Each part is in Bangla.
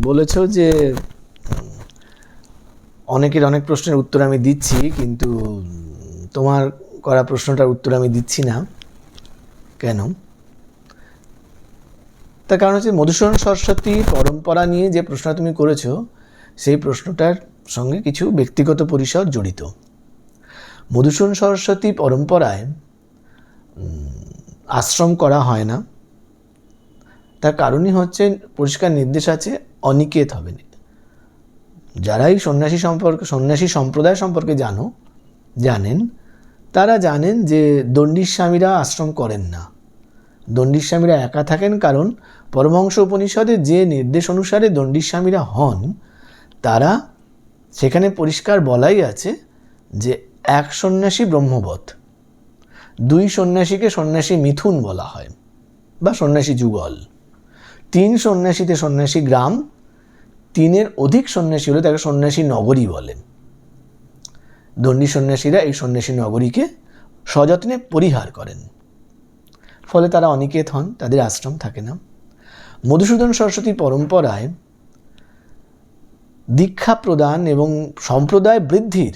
বলেছ যে অনেকের অনেক প্রশ্নের উত্তর আমি দিচ্ছি, কিন্তু তোমার করা প্রশ্নটার উত্তর আমি দিচ্ছি না। কেন? তার কারণ হচ্ছে মধুসূদন সরস্বতী পরম্পরা নিয়ে যে প্রশ্নটা তুমি করেছো সেই প্রশ্নটার সঙ্গে কিছু ব্যক্তিগত পরিসর জড়িত। মধুসূদন সরস্বতী পরম্পরায় আশ্রম করা হয় না। তার কারণই হচ্ছে পরিষ্কার নির্দেশ আছে অনিকেত হবে না। যারাই সন্ন্যাসী সম্প্রদায় সম্পর্কে জানেন তারা জানেন যে দণ্ডিত স্বামীরা আশ্রম করেন না। দণ্ডিত স্বামীরা একা থাকেন, কারণ পরমহংস উপনিষদের যে নির্দেশ অনুসারে দণ্ডিত স্বামীরা হন, তারা সেখানে পরিষ্কার বলাই আছে যে এক সন্ন্যাসী ব্রহ্মবৎ, দুই সন্ন্যাসীকে সন্ন্যাসী মিথুন বলা হয় বা সন্ন্যাসী যুগল, তিন সন্ন্যাসীতে সন্ন্যাসী গ্রাম, তিনের অধিক সন্ন্যাসী হলে তাকে সন্ন্যাসী নগরী বলেন। দণ্ডী সন্ন্যাসীরা এই সন্ন্যাসী নগরীকে সযত্নে পরিহার করেন, ফলে তারা অনিকেত হন, তাদের আশ্রম থাকে না। মধুসূদন সরস্বতী পরম্পরায় দীক্ষা প্রদান এবং সম্প্রদায় বৃদ্ধির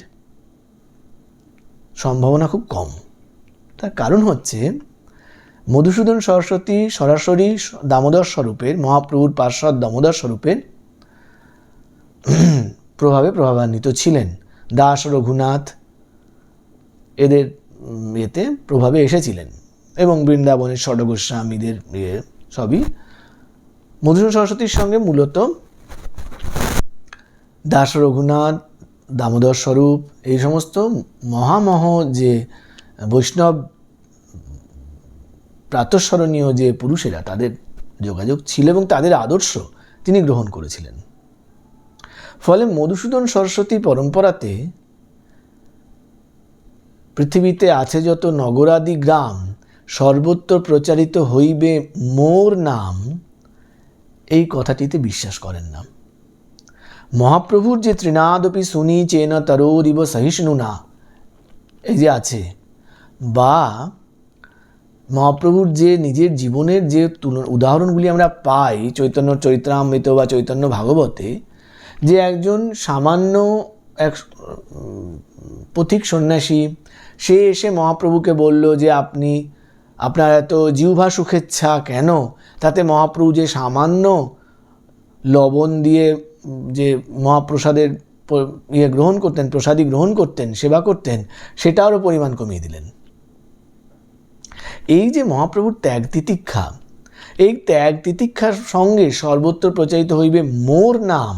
সম্ভাবনা খুব কম। তার কারণ হচ্ছে মধুসূদন সরস্বতী সরাসরি দামোদর স্বরূপের, মহাপ্রভুর পার্শ্বদ দামোদর স্বরূপের প্রভাবান্বিত ছিলেন। দাস, রঘুনাথ এদের এতে প্রভাবে এসেছিলেন, এবং বৃন্দাবনের ষড় গোস্বামীদের সবই মধুসূদন সরস্বতীর সঙ্গে মূলত দাস, রঘুনাথ, দামোদর স্বরূপ এই সমস্ত মহামহ যে বৈষ্ণব প্রাতঃস্মরণীয় যে পুরুষেরা, তাদের যোগাযোগ ছিল এবং তাদের আদর্শ তিনি গ্রহণ করেছিলেন। ফলে মধুসূদন সরস্বতী পরম্পরাতে পৃথিবীতে আছে যত নগরাদি গ্রাম, সর্বত্র প্রচারিত হইবে মোর নাম, এই কথাটিতে বিশ্বাস করেন না। মহাপ্রভুর যে ত্রিনাদপি শুনি চেন তরোরিব সহিষ্ণু না, এই যে আছে, বা মহাপ্রভুর যে নিজের জীবনের যে উদাহরণগুলি আমরা পাই চৈতন্য চরিত্রামৃত বা চৈতন্য ভাগবতে, যে একজন সামান্য এক পথিক সন্ন্যাসী, সে এসে মহাপ্রভুকে বলল যে আপনার এত জিহ্বা সুখেচ্ছা কেন? তাতে মহাপ্রভু যে সামান্য লবণ দিয়ে যে মহাপ্রসাদের প্রসাদী গ্রহণ করতেন, সেবা করতেন, সেটারও পরিমাণ কমিয়ে দিলেন। এই যে মহাপ্রভুর ত্যাগ তিতিক্ষা, এই ত্যাগ তিতিক্ষার সঙ্গে সর্বত্র প্রচারিত হইবে মোর নাম,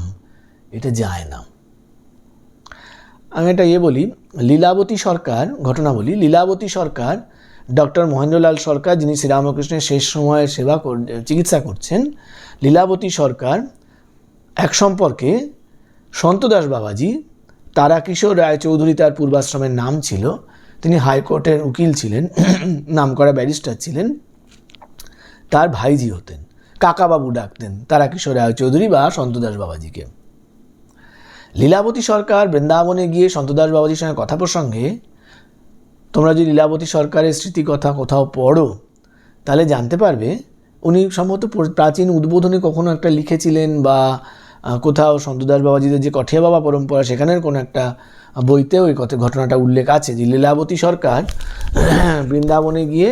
এটা যায় না। আমি এটা বলি, লীলাবতী সরকার, ঘটনা বলি, লীলাবতী সরকার, ডক্টর মহেন্দ্রলাল সরকার, যিনি শ্রীরামকৃষ্ণের শেষ সময়ে চিকিৎসা করছেন, লীলাবতী সরকার এক সম্পর্কে সন্তদাস বাবাজি, তারাকিশোর রায়চৌধুরী তার পূর্বাশ্রমের নাম ছিল, তিনি হাইকোর্টের উকিল ছিলেন, নামকরা ব্যারিস্টার ছিলেন, তার ভাইজি হতেন, কাকাবাবু ডাকতেন তারাকিশোর রায়চৌধুরী বা সন্তদাস বাবাজিকে। লীলাবতী সরকার বৃন্দাবনে গিয়ে সন্তদাস বাবাজির সঙ্গে কথা প্রসঙ্গে, তোমরা যদি লীলাবতী সরকারের স্মৃতিকথা কোথাও পড়ো তাহলে জানতে পারবে উনি সম্ভবত প্রাচীন উদ্বোধনে কখনো একটা লিখেছিলেন, বা কোথাও সন্তদাস বাবাজিদের যে কঠিয়া বাবা পরম্পরা সেখানের কোনো একটা বইতেও এই ঘটনাটা উল্লেখ আছে, যে লীলাবতী সরকার বৃন্দাবনে গিয়ে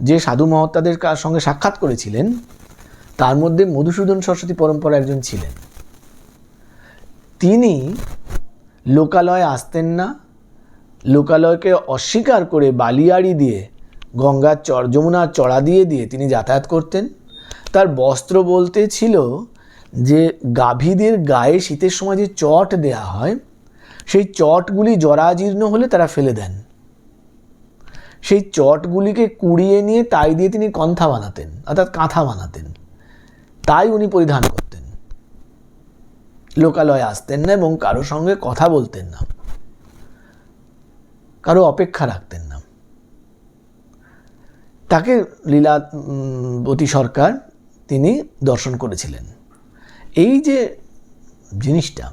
যে সাধু মহাত্মাদের সঙ্গে সাক্ষাৎ করেছিলেন, তার মধ্যে মধুসূদন সরস্বতী পরম্পরা একজন ছিলেন। তিনি লোকালয়ে আসতেন না, লোকালয়কে অস্বীকার করে বালিয়াড়ি দিয়ে, গঙ্গার যমুনার চড়া দিয়ে তিনি যাতায়াত করতেন। তার বস্ত্র বলতে ছিল যে গাভীদের গায়ে শীতের সময় যে চট দেয়া হয়, সেই চটগুলি জরাজীর্ণ হলে তারা ফেলে দেন, সেই চটগুলিকে কুড়িয়ে নিয়ে তাই দিয়ে তিনি কন্থা বানাতেন, অর্থাৎ কাঁথা বানাতেন, তাই উনি পরিধান করতেন। লোকালয়ে আসতেন না এবং কারো সঙ্গে কথা বলতেন না, কারো অপেক্ষা রাখতেন না। তাকে লীলাবতী সরকার তিনি দর্শন করেছিলেন। এই যে জিনিসটা,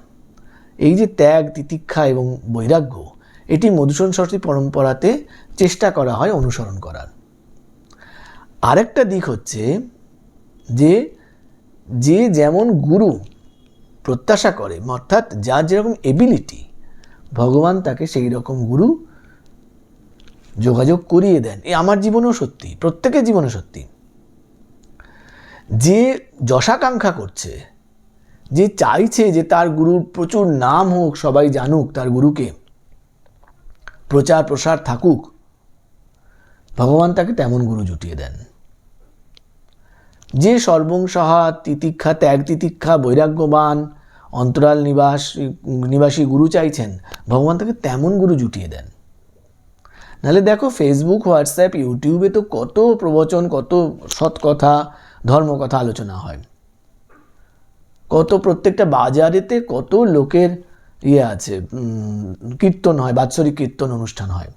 এই যে ত্যাগ তিতিক্ষা এবং বৈরাগ্য, এটি মধুসূদন সরস্বতী পরম্পরাতে চেষ্টা করা হয় অনুসরণ করার। আরেকটা দিক হচ্ছে যে যে যেমন গুরু প্রত্যাশা করে, অর্থাৎ যার যেরকম এবিলিটি, ভগবান তাকে সেই রকম গুরু যোগাযোগ করিয়ে দেন। এ আমার জীবনেও সত্যি, প্রত্যেকের জীবনে সত্যি। যে যশাকাঙ্ক্ষা করছে, যে চাইছে যে তার গুরুর প্রচুর নাম হোক, সবাই জানুক তার গুরুকে, প্রচার প্রসার থাকুক, ভগবান তাকে তেমন গুরু জুটিয়ে দেন। যে সর্বংসহা তিতিক্ষা, ত্যাগ তিতিক্ষা, বৈরাগ্যবান, অন্তরাল নিবাসী গুরু চাইছেন, ভগবান তাকে তেমন গুরু জুটিয়ে দেন। নাহলে দেখো ফেসবুক, হোয়াটসঅ্যাপ, ইউটিউবে তো কত প্রবচন, কত সৎকথা, ধর্মকথা আলোচনা হয়, কত প্রত্যেকটা বাজারেতে কত লোকের আছে, কীর্তন হয়, বাৎসরিক কীর্তন অনুষ্ঠান হয়,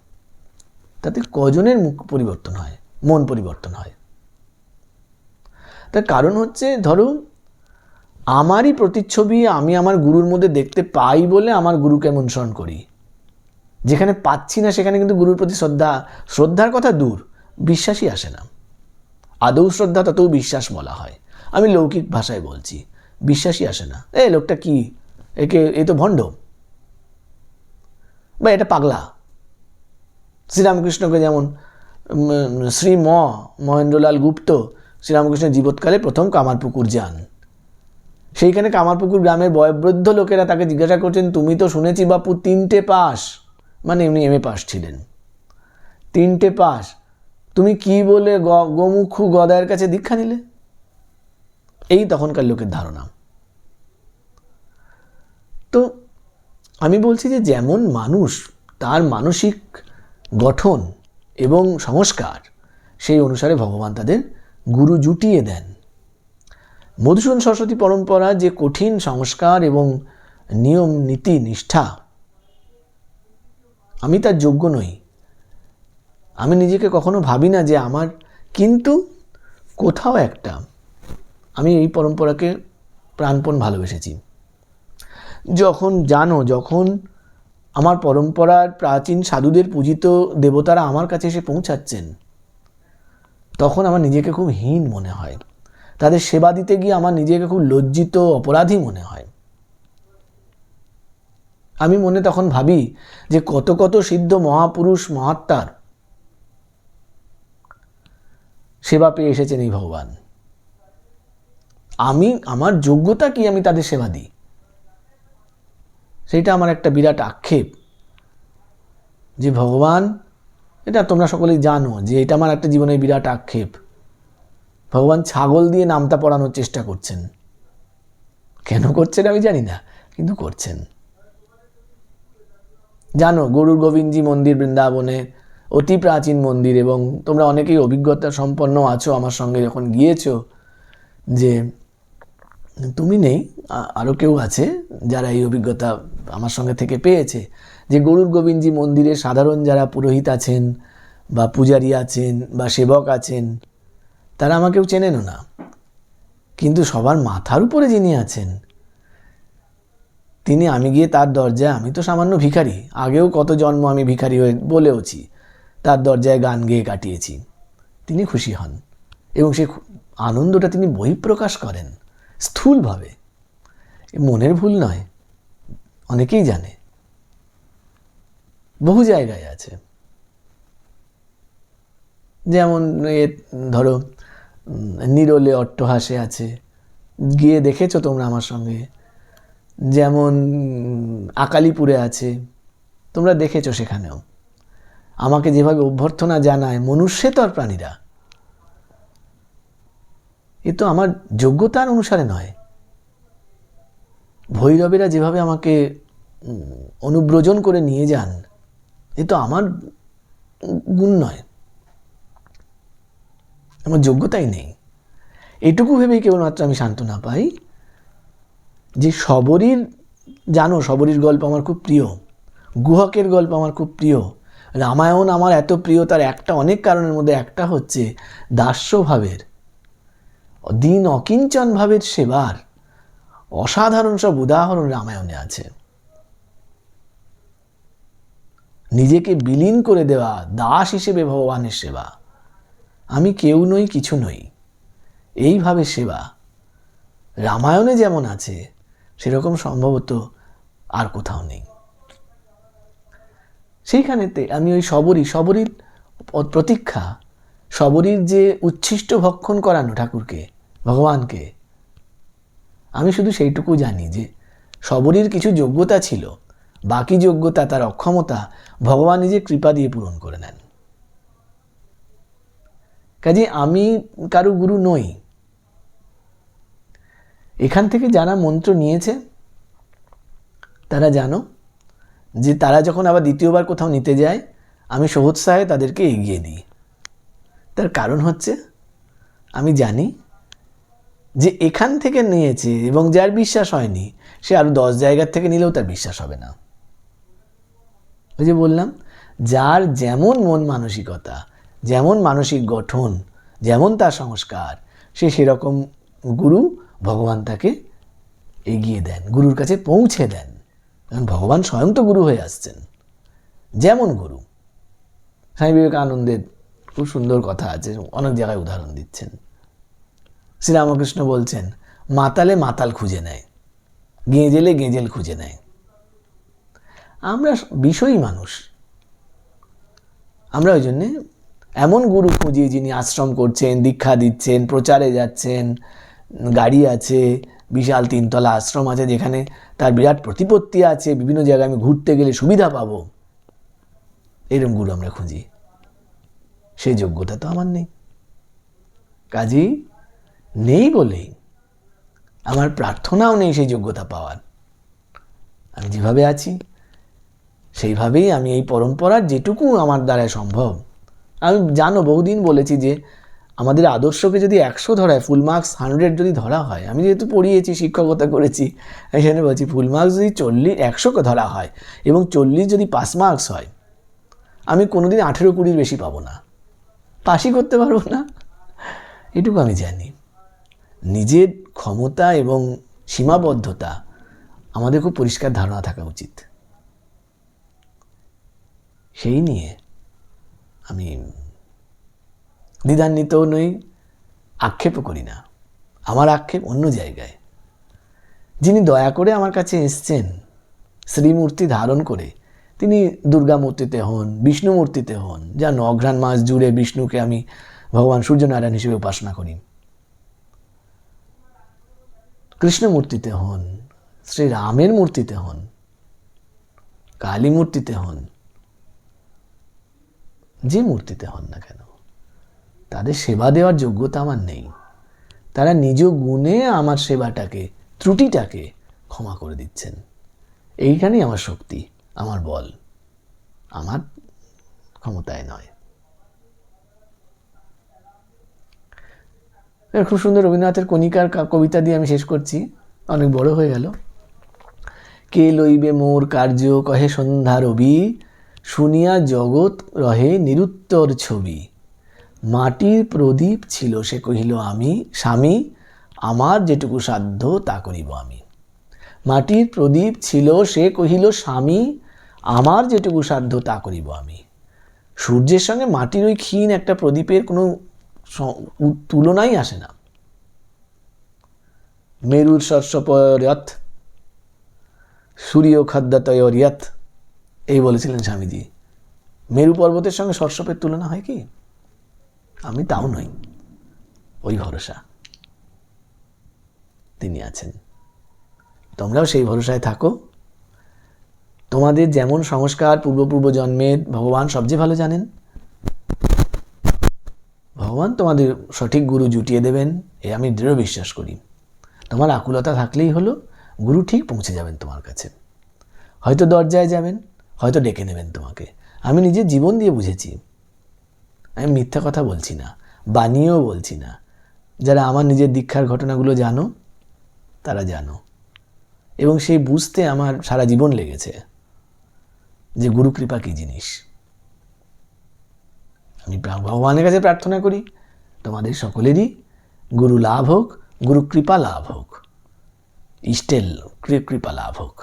তাতে কজনের মুখ পরিবর্তন হয়, মন পরিবর্তন হয়? তার কারণ হচ্ছে, ধরো আমারই প্রতিচ্ছবি আমি আমার গুরুর মধ্যে দেখতে পাই বলে আমার গুরুকে অনুসরণ করি। যেখানে পাচ্ছি না সেখানে কিন্তু গুরুর প্রতি শ্রদ্ধার কথা দূর, বিশ্বাসই আসে না। আদৌ শ্রদ্ধা ততও বিশ্বাস বলা হয়, আমি লৌকিক ভাষায় বলছি, বিশ্বাসই আসে না। লোকটা কি, এ তো ভণ্ড, বা এটা পাগলা। শ্রীরামকৃষ্ণকে যেমন শ্রী মহেন্দ্রলাল গুপ্ত শ্রীরামকৃষ্ণের জীবৎকালে প্রথম কামারপুকুর যান, সেইখানে কামারপুকুর গ্রামের বয়োবৃদ্ধ লোকেরা তাকে জিজ্ঞাসা করছেন, তুমি তো শুনেছি বাপু 3টে পাস, মানে এমনি MA পাস ছিলেন, 3টে পাস, তুমি কি বলে গোমুখু গদায়ের কাছে দীক্ষা নিলে? এই তখনকার লোকের ধারণা। তো আমি বলছি যে যেমন মানুষ, তার মানসিক গঠন এবং সংস্কার, সেই অনুসারে ভগবান তাদের গুরু জুটিয়ে দেন। মধুসূদন সরস্বতী পরম্পরা যে কঠিন সংস্কার এবং নিয়ম নীতি নিষ্ঠা, আমি তার যোগ্য নই, আমি নিজেকে কখনো ভাবি না যে আমার, কিন্তু কোথাও একটা আমি এই পরম্পরাকে প্রাণপণ ভালোবেসেছি। যখন আমার পরম্পরার প্রাচীন সাধুদের পূজিত দেবতারা আমার কাছে এসে পৌঁছাচ্ছেন, তখন আমার নিজেকে খুব হীন মনে হয়, তাদের সেবা দিতে গিয়ে আমার নিজেকে খুব লজ্জিত, অপরাধী মনে হয়। আমি মনে তখন ভাবি যে কত কত সিদ্ধ মহাপুরুষ মহাত্মার সেবা পেয়ে এসেছেন এই ভগবান, আমার যোগ্যতা কি আমি তাদের সেবা দিই? সেইটা আমার একটা বিরাট আক্ষেপ যে ভগবান, এটা তোমরা সকলেই জানো যে এটা আমার একটা জীবনের বিরাট আক্ষেপ, ভগবান ছাগল দিয়ে নামতা পড়ানোর চেষ্টা করছেন। কেন করছেন আমি জানি না, কিন্তু করছেন। জানো গরুর গোবিন্দজি মন্দির বৃন্দাবনে অতি প্রাচীন মন্দির, এবং তোমরা অনেকেই অভিজ্ঞতা সম্পন্ন আছো আমার সঙ্গে যখন গিয়েছো, যে তুমি নেই, আরও কেউ আছে যারা এই অভিজ্ঞতা আমার সঙ্গে থেকে পেয়েছে, যে গরুর গোবিন্দজি মন্দিরে সাধারণ যারা পুরোহিত আছেন বা পূজারী আছেন বা সেবক আছেন, তারা আমাকেও চেনেনও না, কিন্তু সবার মাথার উপরে যিনি আছেন তিনি, আমি গিয়ে তার দরজায়, আমি তো সামান্য ভিখারি, আগেও কত জন্ম আমি ভিখারি হয়ে বলেওছি, তার দরজায় গান গেয়ে কাটিয়েছি, তিনি খুশি হন এবং সেই আনন্দটা তিনি বহিঃপ্রকাশ করেন স্থূলভাবে। মনের ভুল নয়, অনেকেই জানে, বহু জায়গায় আছে। যেমন ধরো নিরলে অট্টহাসে আছে, গিয়ে দেখেছো তোমরা আমার সঙ্গে, যেমন আকালিপুরে আছে, তোমরা দেখেছো, সেখানেও আমাকে যেভাবে অভ্যর্থনা জানায় মনুষ্যেতর প্রাণীরা, এ তো আমার যোগ্যতার অনুসারে নয়। ভৈরবেরা যেভাবে আমাকে অনুব্রজন করে নিয়ে যান, এ তো আমার গুণ নয়, আমার যোগ্যতাই নেই। এটুকু ভেবেই কেবলমাত্র আমি সান্ত্বনা পাই যে শবরীর, জানো শবরীর গল্প আমার খুব প্রিয়, গুহকের গল্প আমার খুব প্রিয়, রামায়ণ আমার এত প্রিয়, তার একটা, অনেক কারণের মধ্যে একটা হচ্ছে দাস্যভাবের, দিন অকিঞ্চন ভাবের সেবার অসাধারণ সব উদাহরণ রামায়ণে আছে। নিজেকে বিলীন করে দেওয়া, দাস হিসেবে ভগবানের সেবা, আমি কেউ নই, কিছু নই, এইভাবে সেবা, রামায়ণে যেমন আছে সেরকম সম্ভবত আর কোথাও নেই। সেইখানেতে আমি ওই শবরীর প্রতীক্ষা, শবরীর যে উচ্ছিষ্ট ভক্ষণ করানো ঠাকুরকে, ভগবানকে, আমি শুধু সেইটুকু জানি যে শবরীর কিছু যোগ্যতা ছিল, বাকি যোগ্যতা, তার অক্ষমতা ভগবান নিজে কৃপা দিয়ে পূরণ করে নেন। কাজে আমি কারো গুরু নই। এখান থেকে যারা মন্ত্র নিয়েছে তারা জানো যে তারা যখন আবার দ্বিতীয়বার কোথাও নিতে যায়, আমি সহোৎসাহে তাদেরকে এগিয়ে দিই। তার কারণ হচ্ছে আমি জানি যে এখান থেকে নিয়েছে এবং যার বিশ্বাস হয়নি সে আরও 10 জায়গার থেকে নিলেও তার বিশ্বাস হবে না। ওই যে বললাম, যার যেমন মন মানসিকতা, যেমন মানসিক গঠন, যেমন তার সংস্কার, সে সেরকম গুরু ভগবান তাকে এগিয়ে দেন, গুরুর কাছে পৌঁছে দেন। কারণ ভগবান স্বয়ং তো গুরু হয়ে আসছেন। যেমন গুরু, স্বামী বিবেকানন্দের খুব সুন্দর কথা আছে, অনেক জায়গায় উদাহরণ দিচ্ছেন। শ্রীরামকৃষ্ণ বলছেন, মাতালে মাতাল খুঁজে নেয়, গেঁজেলে গেঁজেল খুঁজে নেয়। আমরা বিষয়ী মানুষ, আমরা ওই জন্যে এমন গুরু খুঁজি যিনি আশ্রম করছেন, দীক্ষা দিচ্ছেন, প্রচারে যাচ্ছেন, গাড়ি আছে, বিশাল 3 তলা আশ্রম আছে যেখানে তার বিরাট প্রতিপত্তি আছে, বিভিন্ন জায়গায় আমি ঘুরতে গেলে সুবিধা পাবো, এরকম গুরু আমরা খুঁজি। সেই যোগ্যতা তো আমার নেই। কাজেই নেই বলেই আমার প্রার্থনাও নেই সেই যোগ্যতা পাওয়ার। আমি যেভাবে আছি সেইভাবেই আমি এই পরম্পরার যেটুকু আমার দ্বারা সম্ভব, আমি জানো বহুদিন বলেছি যে আমাদের আদর্শকে যদি 100 ধরায়, ফুল মার্কস 100 যদি ধরা হয়, আমি যেহেতু পড়িয়েছি, শিক্ষকতা করেছি, এখানে বলছি ফুল মার্কস যদি 100 ধরা হয় এবং 40 যদি পাস মার্কস হয়, আমি কোনোদিন 18-20 বেশি পাবো না, পাসই করতে পারবো না। এটুকু আমি জানি। নিজের ক্ষমতা এবং সীমাবদ্ধতা আমাদের খুব পরিষ্কার ধারণা থাকা উচিত। সেই নিয়ে আমি দ্বিধান্বিতও নই, আক্ষেপও করি না। আমার আক্ষেপ অন্য জায়গায়। যিনি দয়া করে আমার কাছে এসছেন শ্রীমূর্তি ধারণ করে, তিনি দুর্গা মূর্তিতে হন, বিষ্ণু মূর্তিতে হন, যা অঘ্রাণ মাস জুড়ে বিষ্ণুকে আমি ভগবান সূর্যনারায়ণ হিসেবে উপাসনা করি, কৃষ্ণ মূর্তিতে হন, শ্রীরামের মূর্তিতে হন, কালী মূর্তিতে হন, যে মূর্তিতে হন না কেন, তাদের সেবা দেওয়ার যোগ্যতা আমার নেই। তারা নিজ গুণে আমার সেবাটাকে, ত্রুটিটাকে ক্ষমা করে দিচ্ছেন। এইখানেই আমার শক্তি, আমার বল, আমার ক্ষমতায় নয়। খুব সুন্দর রবীন্দ্রনাথের কণিকার কবিতা দিয়ে আমি শেষ করছি, অনেক বড় হয়ে গেল। কে লইবে মোর কার্য কহে সন্ধ্যা রবি, শুনিয়া জগৎ রহে নিরুত্তর ছবি। মাটির প্রদীপ ছিল সে কহিল আমি, স্বামী আমার যেটুকু সাধ্য তা করিব আমি। মাটির প্রদীপ ছিল সে কহিল স্বামী আমার যেটুকু সাধ্য তা করিব আমি। সূর্যের সঙ্গে মাটির ওই ক্ষীণ একটা প্রদীপের কোনো তুলনাই আসে না। মেরুর শস্যপয়রথ সূর্য খাদ্যাতয়রিয়ত, এই বলেছিলেন স্বামীজি। মেরু পর্বতের সঙ্গে শস্যপের তুলনা হয় কি? আমি তাও নই, ওই ভরসা তিনি আছেন। তোমরাও সেই ভরসায় থাকো। তোমাদের যেমন সংস্কার পূর্ব জন্মের ভগবান সবচেয়ে ভালো জানেন। ভগবান তোমাদের সঠিক গুরু জুটিয়ে দেবেন, এ আমি দৃঢ় বিশ্বাস করি। তোমার আকুলতা থাকলেই হলো, গুরু ঠিক পৌঁছে যাবেন তোমার কাছে। হয়তো দরজায় যাবেন, হয়তো ডেকে নেবেন তোমাকে। আমি নিজের জীবন দিয়ে বুঝেছি। আমি মিথ্যা কথা বলছি না, বানিয়েও বলছি না। যারা আমার নিজের দীক্ষার ঘটনাগুলো জানো তারা জানো, এবং সেই বুঝতে আমার সারা জীবন লেগেছে যে গুরু কৃপা কী জিনিস। আমি ভগবানের কাছে প্রার্থনা করি তোমাদের সকলেরই গুরু লাভ হোক, গুরু কৃপা লাভ হোক, ইষ্টের কৃপা লাভ হোক।